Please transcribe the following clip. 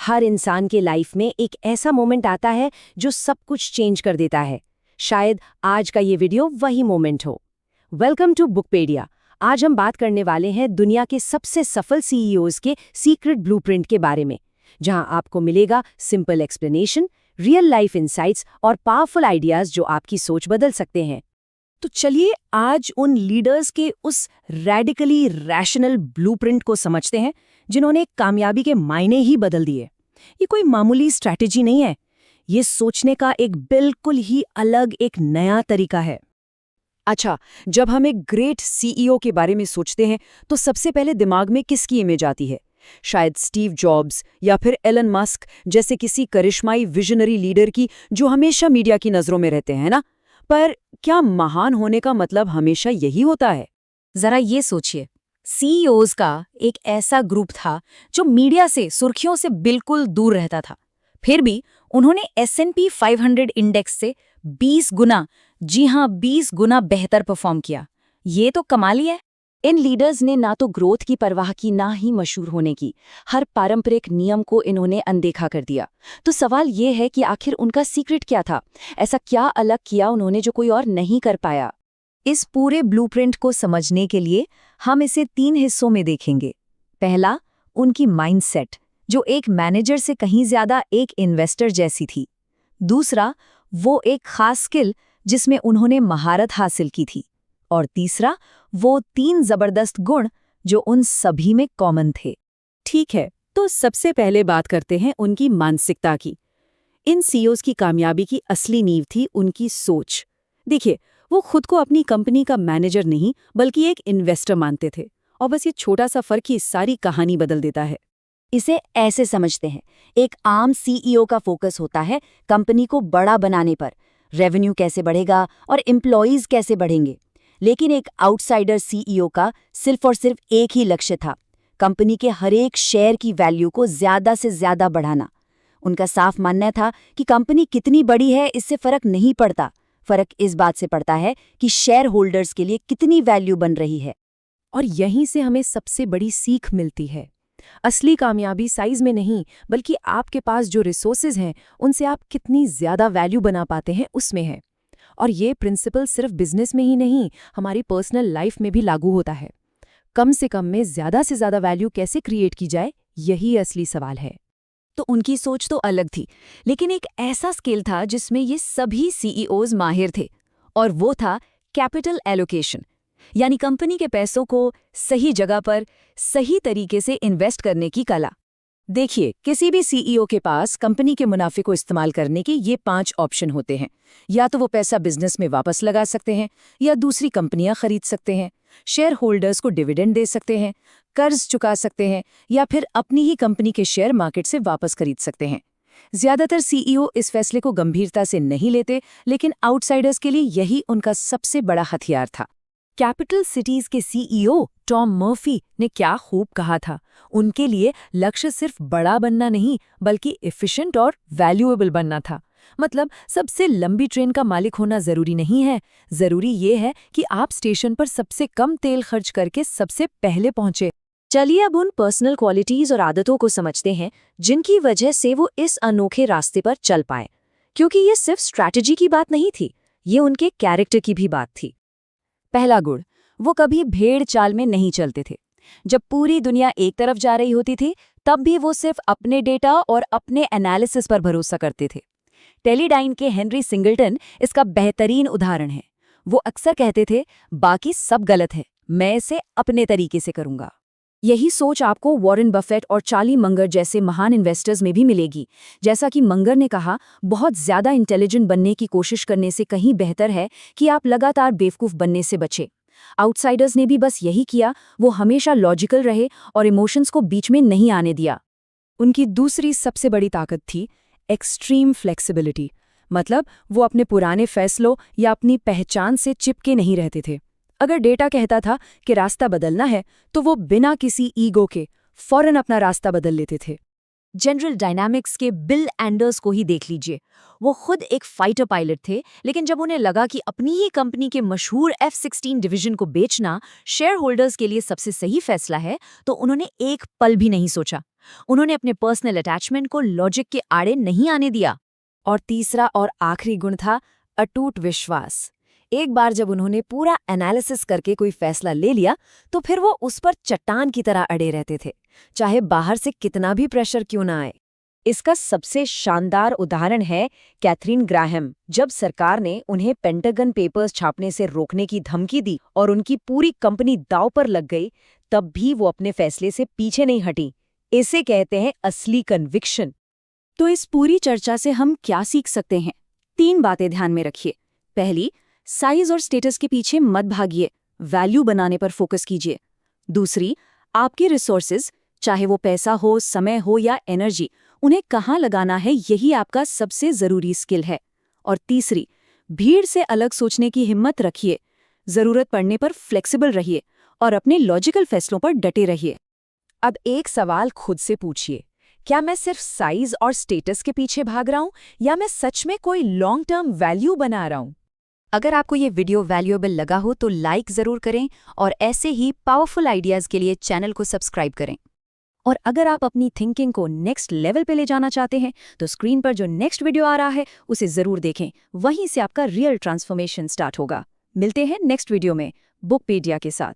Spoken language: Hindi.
हर इंसान के लाइफ में एक ऐसा मोमेंट आता है जो सब कुछ चेंज कर देता है। शायद आज का ये वीडियो वही मोमेंट हो। Welcome to Bookpedia. आज हम बात करने वाले हैं दुनिया के सबसे सफल सीईओज के सीक्रेट ब्लूप्रिंट के बारे में, जहां आपको मिलेगा simple explanation, real life insights और पावरफुल आइडियाज जो आपकी सोच बदल सकते हैं। तो चलिए आज उन लीडर्स के उस रेडिकली रैशनल ब्लूप्रिंट को समझते हैं जिन्होंने कामयाबी के मायने ही बदल दिए। ये कोई मामूली स्ट्रैटेजी नहीं है, ये सोचने का एक बिल्कुल ही अलग एक नया तरीका है। अच्छा, जब हम एक ग्रेट सीईओ के बारे में सोचते हैं तो सबसे पहले दिमाग में किसकी इमेज आती है? शायद स्टीव जॉब्स या फिर एलन मस्क जैसे किसी करिश्माई विजनरी लीडर की जो हमेशा मीडिया की नजरों में रहते हैं ना। पर क्या महान होने का मतलब हमेशा यही होता है? जरा ये सोचिए, सीईओज का एक ऐसा ग्रुप था जो मीडिया से, सुर्खियों से बिल्कुल दूर रहता था। फिर भी उन्होंने S&P 500 इंडेक्स से 20 गुना, जी हां 20 गुना बेहतर परफॉर्म किया। ये तो कमाल ही है। इन लीडर्स ने ना तो ग्रोथ की परवाह की, ना ही मशहूर होने की। हर पारंपरिक नियम को इन्होंने अनदेखा कर दिया। तो सवाल ये है कि आखिर उनका सीक्रेट क्या था? ऐसा क्या अलग किया उन्होंने जो कोई और नहीं कर पाया? इस पूरे ब्लूप्रिंट को समझने के लिए हम इसे 3 हिस्सों में देखेंगे। पहला, उनकी माइंडसेट, जो एक मैनेजर से कहीं ज्यादा एक इन्वेस्टर जैसी थी। दूसरा, वो एक खास स्किल जिसमें उन्होंने महारत हासिल की थी। और तीसरा, वो 3 जबरदस्त गुण जो उन सभी में कॉमन थे। ठीक है, तो सबसे पहले बात करते हैं उनकी मानसिकता की। इन सीईओज की कामयाबी की असली नींव थी उनकी सोच। देखिए, वो खुद को अपनी कंपनी का मैनेजर नहीं बल्कि एक इन्वेस्टर मानते थे, और बस ये छोटा सा फर्क ही सारी कहानी बदल देता है। इसे ऐसे समझते हैं, एक आम सीईओ का फोकस होता है कंपनी को बड़ा बनाने पर, रेवेन्यू कैसे बढ़ेगा और एम्प्लॉयज कैसे बढ़ेंगे। लेकिन एक आउटसाइडर सीईओ का सिर्फ और सिर्फ एक ही लक्ष्य था, कंपनी के हर एक शेयर की वैल्यू को ज्यादा से ज्यादा बढ़ाना। उनका साफ मानना था कि कंपनी कितनी बड़ी है इससे फर्क नहीं पड़ता, फर्क इस बात से पड़ता है कि शेयर होल्डर्स के लिए कितनी वैल्यू बन रही है। और यहीं से हमें सबसे बड़ी सीख मिलती है। असली कामयाबी साइज में नहीं, बल्कि आपके पास जो रिसोर्सेज हैं उनसे आप कितनी ज्यादा वैल्यू बना पाते हैं उसमें है। और ये प्रिंसिपल सिर्फ बिजनेस में ही नहीं, हमारी पर्सनल लाइफ में भी लागू होता है। कम से कम में ज्यादा से ज्यादा वैल्यू कैसे क्रिएट की जाए, यही असली सवाल है। तो उनकी सोच तो अलग थी, लेकिन एक ऐसा स्किल था जिसमें ये सभी सीईओज माहिर थे, और वो था कैपिटल एलोकेशन, यानी कंपनी के पैसों को सही जगह पर सही तरीके से इन्वेस्ट करने की कला। देखिए, किसी भी सीईओ के पास कंपनी के मुनाफे को इस्तेमाल करने के ये 5 ऑप्शन होते हैं। या तो वो पैसा बिजनेस में वापस लगा सकते हैं, या दूसरी कंपनियां खरीद सकते हैं, शेयर होल्डर्स को डिविडेंड दे सकते हैं, कर्ज चुका सकते हैं, या फिर अपनी ही कंपनी के शेयर मार्केट से वापस खरीद सकते हैं। ज्यादातर सीईओ इस फैसले को गंभीरता से नहीं लेते, लेकिन आउटसाइडर्स के लिए यही उनका सबसे बड़ा हथियार था। कैपिटल सिटीज के सीईओ टॉम मर्फी ने क्या खूब कहा था, उनके लिए लक्ष्य सिर्फ बड़ा बनना नहीं बल्कि एफिशिएंट और वैल्यूएबल बनना था। मतलब सबसे लंबी ट्रेन का मालिक होना जरूरी नहीं है, जरूरी ये है कि आप स्टेशन पर सबसे कम तेल खर्च करके सबसे पहले पहुंचे। चलिए अब उन पर्सनल क्वालिटीज और आदतों को समझते हैं जिनकी वजह से वो इस अनोखे रास्ते पर चल पाए। क्योंकि ये सिर्फ स्ट्रैटेजी की बात नहीं थी, ये उनके कैरेक्टर की भी बात थी। पहला गुण, वो कभी भेड़ चाल में नहीं चलते थे। जब पूरी दुनिया एक तरफ जा रही होती थी, तब भी वो सिर्फ अपने डेटा और अपने एनालिसिस पर भरोसा करते थे। टेलीडाइन के हेनरी सिंगल्टन इसका बेहतरीन उदाहरण है। वो अक्सर कहते थे, बाकी सब गलत है, मैं इसे अपने तरीके से करूंगा। यही सोच आपको वॉरेन बफेट और चार्ली मंगर जैसे महान इन्वेस्टर्स में भी मिलेगी। जैसा कि मंगर ने कहा, बहुत ज्यादा इंटेलिजेंट बनने की कोशिश करने से कहीं बेहतर है कि आप लगातार बेवकूफ बनने से बचे। आउटसाइडर्स ने भी बस यही किया, वो हमेशा लॉजिकल रहे और इमोशंस को बीच में नहीं आने दिया। उनकी दूसरी सबसे बड़ी ताकत थी एक्सट्रीम फ्लेक्सिबिलिटी। मतलब वो अपने पुराने फैसलों या अपनी पहचान से चिपके नहीं रहते थे। अगर डेटा कहता था कि रास्ता बदलना है, तो वो बिना किसी ईगो के फौरन अपना रास्ता बदल लेते थे। जनरल डायनामिक्स के बिल एंडर्स को ही देख लीजिए। वो खुद एक फाइटर पायलट थे, लेकिन जब उन्हें लगा कि अपनी ही कंपनी के मशहूर F-16 डिवीजन को बेचना शेयर होल्डर्स के लिए सबसे सही फैसला है, तो उन्होंने एक पल भी नहीं सोचा। उन्होंने अपने पर्सनल अटैचमेंट को लॉजिक के आड़े नहीं आने दिया। और तीसरा और आखिरी गुण था अटूट विश्वास। एक बार जब उन्होंने पूरा एनालिसिस करके कोई फैसला ले लिया तो फिर वो उस पर चट्टान की तरह अड़े रहते थे, चाहे बाहर से कितना भी प्रेशर क्यों ना आए। इसका सबसे शानदार उदाहरण है कैथरीन ग्राहम। जब सरकार ने उन्हें पेंटागन पेपर्स छापने से रोकने की धमकी दी और उनकी पूरी कंपनी दांव पर लग गई, तब भी वो अपने फैसले से पीछे नहीं हटी। इसे कहते हैं असली कन्विक्शन। तो इस पूरी चर्चा से हम क्या सीख सकते हैं? 3 बातें ध्यान में रखिए। पहली, साइज और स्टेटस के पीछे मत भागिए, वैल्यू बनाने पर फोकस कीजिए। दूसरी, आपके रिसोर्सेज, चाहे वो पैसा हो, समय हो या एनर्जी, उन्हें कहाँ लगाना है, यही आपका सबसे ज़रूरी स्किल है। और तीसरी, भीड़ से अलग सोचने की हिम्मत रखिए, ज़रूरत पड़ने पर फ्लेक्सिबल रहिए और अपने लॉजिकल फैसलों पर डटे रहिए। अब एक सवाल खुद से पूछिए, क्या मैं सिर्फ साइज और स्टेटस के पीछे भाग रहा हूं या मैं सच में कोई लॉन्ग टर्म वैल्यू बना रहा हूं? अगर आपको ये वीडियो वैल्यूएबल लगा हो तो लाइक ज़रूर करें और ऐसे ही पावरफुल आइडियाज़ के लिए चैनल को सब्सक्राइब करें। और अगर आप अपनी थिंकिंग को नेक्स्ट लेवल पे ले जाना चाहते हैं तो स्क्रीन पर जो नेक्स्ट वीडियो आ रहा है उसे ज़रूर देखें। वहीं से आपका रियल ट्रांसफॉर्मेशन स्टार्ट होगा। मिलते हैं नेक्स्ट वीडियो में बुकपीडिया के साथ।